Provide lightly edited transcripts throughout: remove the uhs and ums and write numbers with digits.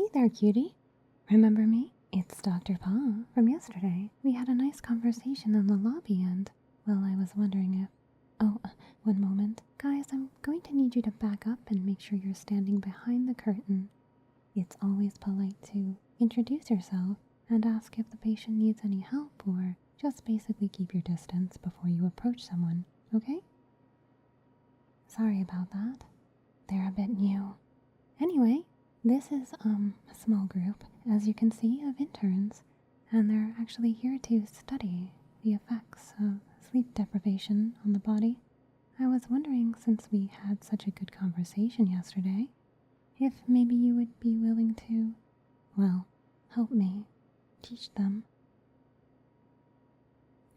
Hey there, cutie. Remember me? It's Dr. Paw from yesterday. We had a nice conversation in the lobby and, well, I was wondering if... one moment. Guys, I'm going to need you to back up and make sure you're standing behind the curtain. It's always polite to introduce yourself and ask if the patient needs any help or just basically keep your distance before you approach someone, okay? Sorry about that. They're a bit new. Anyway, this is a small group, as you can see, of interns, and they're actually here to study the effects of sleep deprivation on the body. I was wondering, since we had such a good conversation yesterday, if maybe you would be willing to, well, help me teach them.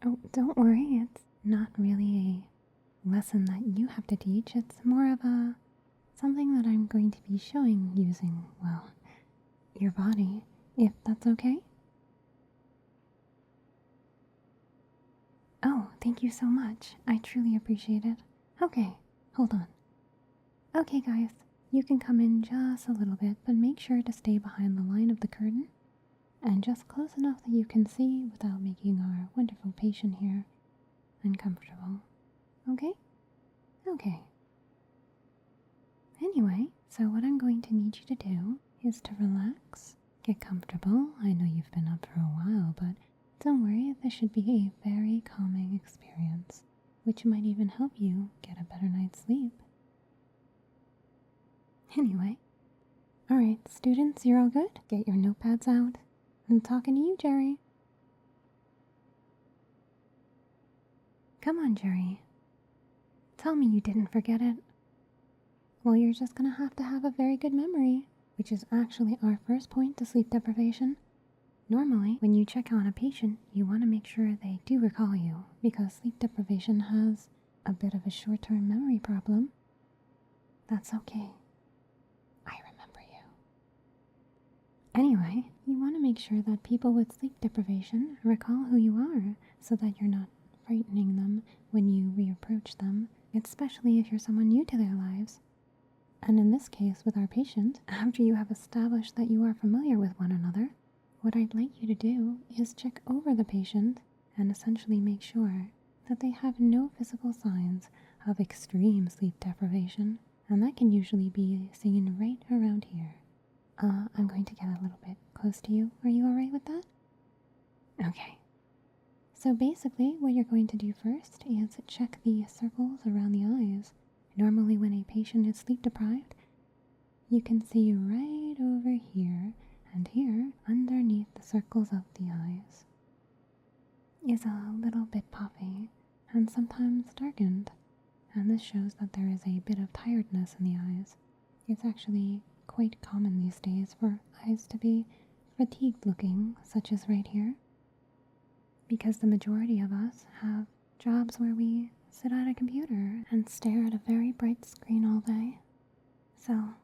Oh, don't worry, it's not really a lesson that you have to teach. It's more of something that I'm going to be showing using, well, your body, if that's okay. Oh, thank you so much. I truly appreciate it. Okay, hold on. Okay, guys, you can come in just a little bit, but make sure to stay behind the line of the curtain and just close enough that you can see without making our wonderful patient here uncomfortable. Okay? Okay. Anyway, so what I'm going to need you to do is to relax, get comfortable. I know you've been up for a while, but don't worry, this should be a very calming experience, which might even help you get a better night's sleep. Anyway, alright, students, you're all good? Get your notepads out. I'm talking to you, Jerry. Come on, Jerry. Tell me you didn't forget it. Well, you're just gonna have a very good memory, which is actually our first point to sleep deprivation. Normally, when you check on a patient, you want to make sure they do recall you, because sleep deprivation has a bit of a short-term memory problem. That's okay. I remember you. Anyway, you want to make sure that people with sleep deprivation recall who you are, so that you're not frightening them when you reapproach them, especially if you're someone new to their lives. And in this case, with our patient, after you have established that you are familiar with one another, what I'd like you to do is check over the patient and essentially make sure that they have no physical signs of extreme sleep deprivation, and that can usually be seen right around here. I'm going to get a little bit close to you. Are you alright with that? Okay. So basically, what you're going to do first is check the circles around the eyes. Normally when a patient is sleep deprived, you can see right over here and here underneath the circles of the eyes is a little bit puffy and sometimes darkened, and this shows that there is a bit of tiredness in the eyes. It's actually quite common these days for eyes to be fatigued looking, such as right here, because the majority of us have jobs where we sit at a computer and stare at a very bright screen all day. So,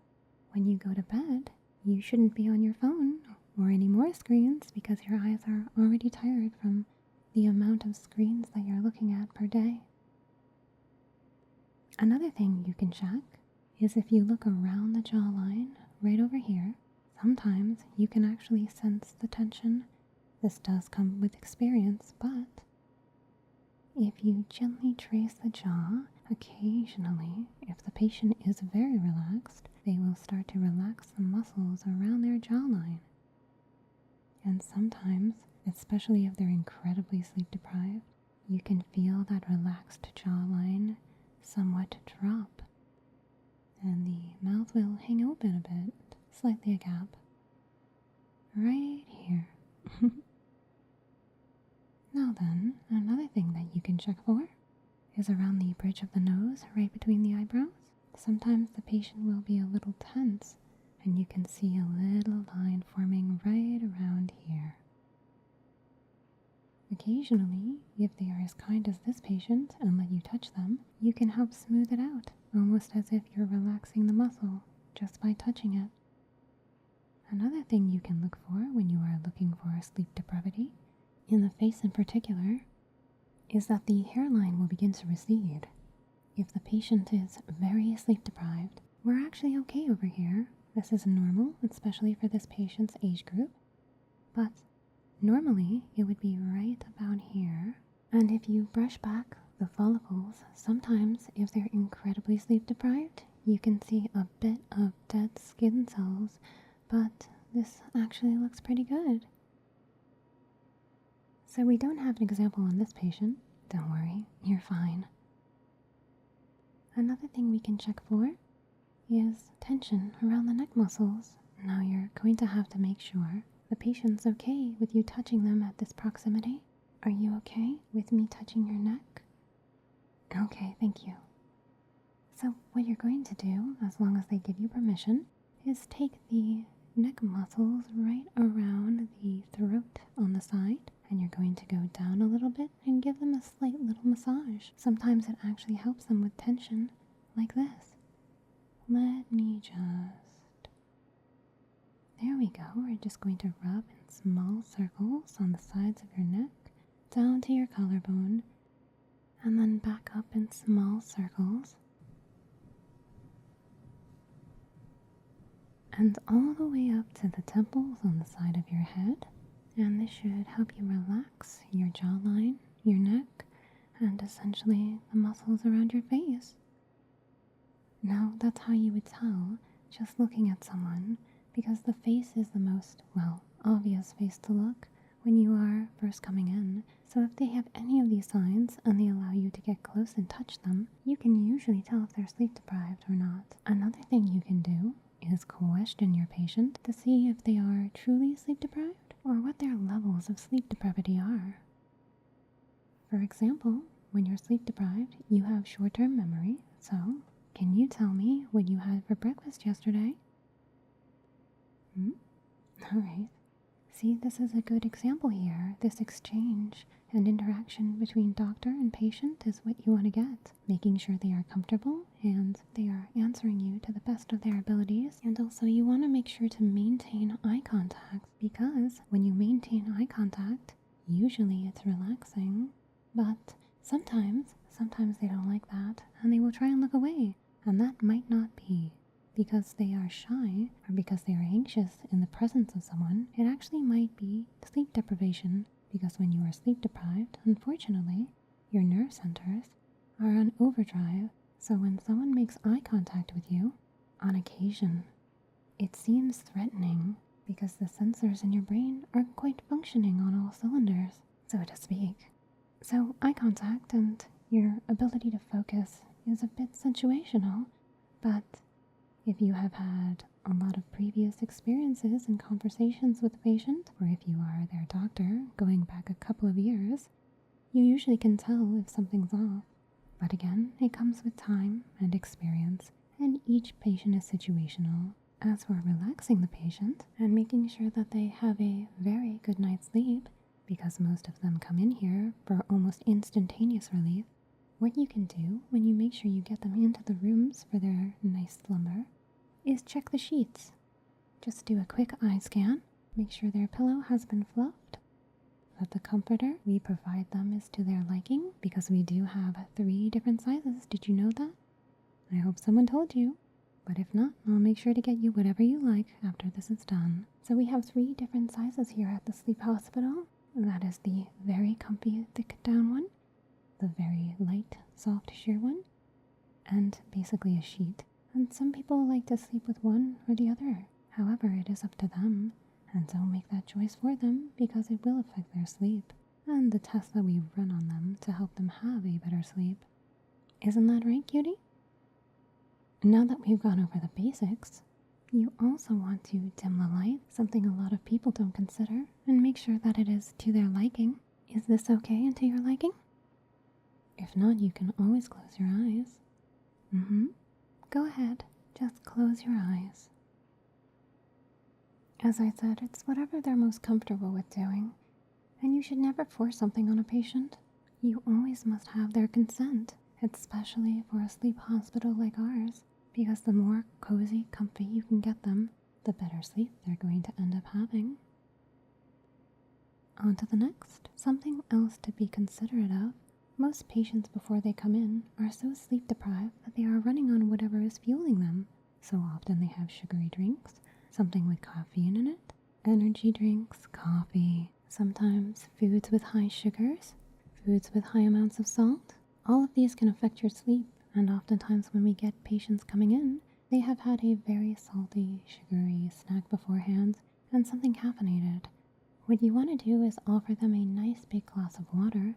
when you go to bed, you shouldn't be on your phone or any more screens because your eyes are already tired from the amount of screens that you're looking at per day. Another thing you can check is if you look around the jawline right over here, sometimes you can actually sense the tension. This does come with experience, but if you gently trace the jaw, occasionally, if the patient is very relaxed, they will start to relax the muscles around their jawline. And sometimes, especially if they're incredibly sleep deprived, you can feel that relaxed jawline somewhat drop, and the mouth will hang open a bit, slightly agape. Right here. Now then, another thing that you can check for is around the bridge of the nose, right between the eyebrows. Sometimes the patient will be a little tense, and you can see a little line forming right around here. Occasionally, if they are as kind as this patient and let you touch them, you can help smooth it out, almost as if you're relaxing the muscle just by touching it. Another thing you can look for when you are looking for sleep depravity, in the face in particular, is that the hairline will begin to recede. If the patient is very sleep deprived, we're actually okay over here. This is normal, especially for this patient's age group, but normally it would be right about here. And if you brush back the follicles, sometimes if they're incredibly sleep deprived, you can see a bit of dead skin cells, but this actually looks pretty good. So we don't have an example on this patient. Don't worry, you're fine. Another thing we can check for is tension around the neck muscles. Now you're going to have to make sure the patient's okay with you touching them at this proximity. Are you okay with me touching your neck? Okay, thank you. So what you're going to do, as long as they give you permission, is take the neck muscles right around the throat on the side, and you're going to go down a little bit and give them a slight little massage. Sometimes it actually helps them with tension, like this. Let me just... There we go. We're just going to rub in small circles on the sides of your neck, down to your collarbone, and then back up in small circles, and all the way up to the temples on the side of your head. And this should help you relax your jawline, your neck, and essentially the muscles around your face. Now, that's how you would tell just looking at someone, because the face is the most, well, obvious face to look when you are first coming in. So if they have any of these signs and they allow you to get close and touch them, you can usually tell if they're sleep deprived or not. Another thing you can do is question your patient to see if they are truly sleep deprived or what their levels of sleep depravity are. For example, when you're sleep deprived, you have short-term memory, so can you tell me what you had for breakfast yesterday? Alright. See, this is a good example here. This exchange and interaction between doctor and patient is what you want to get. Making sure they are comfortable and they are answering you to the best of their abilities. And also you want to make sure to maintain eye contact, because when you maintain eye contact, usually it's relaxing. But sometimes they don't like that and they will try and look away. And that might not be because they are shy or because they are anxious in the presence of someone. It actually might be sleep deprivation, because when you are sleep deprived, unfortunately, your nerve centers are on overdrive. So when someone makes eye contact with you, on occasion, it seems threatening because the sensors in your brain aren't quite functioning on all cylinders, so to speak. So eye contact and your ability to focus is a bit situational, but if you have had a lot of previous experiences and conversations with the patient, or if you are their doctor going back a couple of years, you usually can tell if something's off. But again, it comes with time and experience, and each patient is situational. As for relaxing the patient and making sure that they have a very good night's sleep, because most of them come in here for almost instantaneous relief, what you can do when you make sure you get them into the rooms for their nice slumber is check the sheets. Just do a quick eye scan, make sure their pillow has been fluffed, that the comforter we provide them is to their liking, because we do have 3 different sizes. Did you know that? I hope someone told you, but if not, I'll make sure to get you whatever you like after this is done. So we have 3 different sizes here at the sleep hospital. That is the very comfy thick down one, the very light soft sheer one, and basically a sheet. And some people like to sleep with one or the other. However, it is up to them, and don't make that choice for them, because it will affect their sleep and the tests that we run on them to help them have a better sleep. Isn't that right, cutie? Now that we've gone over the basics, you also want to dim the light, something a lot of people don't consider, and make sure that it is to their liking. Is this okay and to your liking? If not, you can always close your eyes. Go ahead, just close your eyes. As I said, it's whatever they're most comfortable with doing, and you should never force something on a patient. You always must have their consent, especially for a sleep hospital like ours, because the more cozy, comfy you can get them, the better sleep they're going to end up having. On to the next. Something else to be considerate of. Most patients before they come in are so sleep deprived that they are running on whatever is fueling them. So often they have sugary drinks, something with caffeine in it, energy drinks, coffee, sometimes foods with high sugars, foods with high amounts of salt. All of these can affect your sleep, and oftentimes when we get patients coming in, they have had a very salty, sugary snack beforehand and something caffeinated. What you want to do is offer them a nice big glass of water.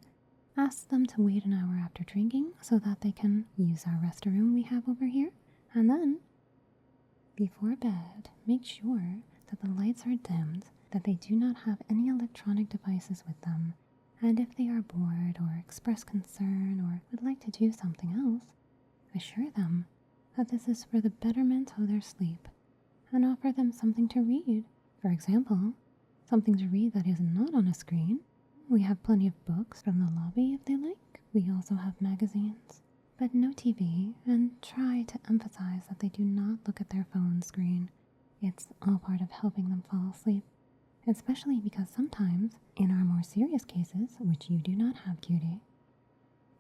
Ask them to wait an hour after drinking so that they can use our restroom we have over here. And then, before bed, make sure that the lights are dimmed, that they do not have any electronic devices with them. And if they are bored or express concern or would like to do something else, assure them that this is for the betterment of their sleep and offer them something to read. For example, something to read that is not on a screen. We have plenty of books from the lobby if they like. We also have magazines, but no TV, and try to emphasize that they do not look at their phone screen. It's all part of helping them fall asleep, especially because sometimes, in our more serious cases, which you do not have, cutie,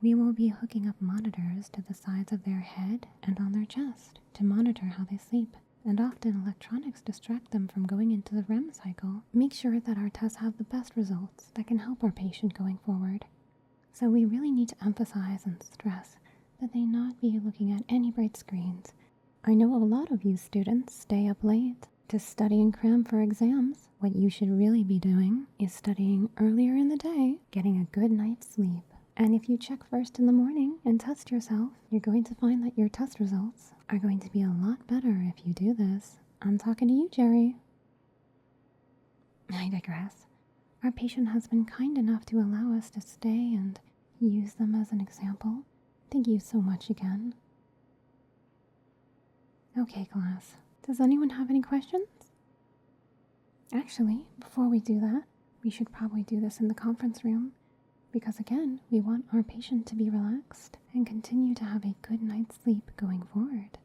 we will be hooking up monitors to the sides of their head and on their chest to monitor how they sleep. And often electronics distract them from going into the REM cycle. Make sure that our tests have the best results that can help our patient going forward. So we really need to emphasize and stress that they not be looking at any bright screens. I know a lot of you students stay up late to study and cram for exams. What you should really be doing is studying earlier in the day, getting a good night's sleep. And if you check first in the morning and test yourself, you're going to find that your test results are going to be a lot better if you do this. I'm talking to you, Jerry. I digress. Our patient has been kind enough to allow us to stay and use them as an example. Thank you so much again. Okay, class. Does anyone have any questions? Actually, before we do that, we should probably do this in the conference room. Because again, we want our patient to be relaxed and continue to have a good night's sleep going forward.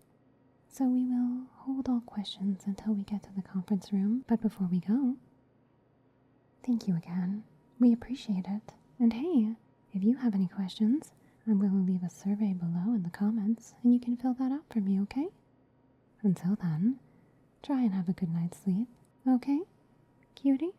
So we will hold all questions until we get to the conference room, but before we go, thank you again. We appreciate it. And hey, if you have any questions, I'm going to leave a survey below in the comments and you can fill that out for me, okay? Until then, try and have a good night's sleep, okay? Cutie?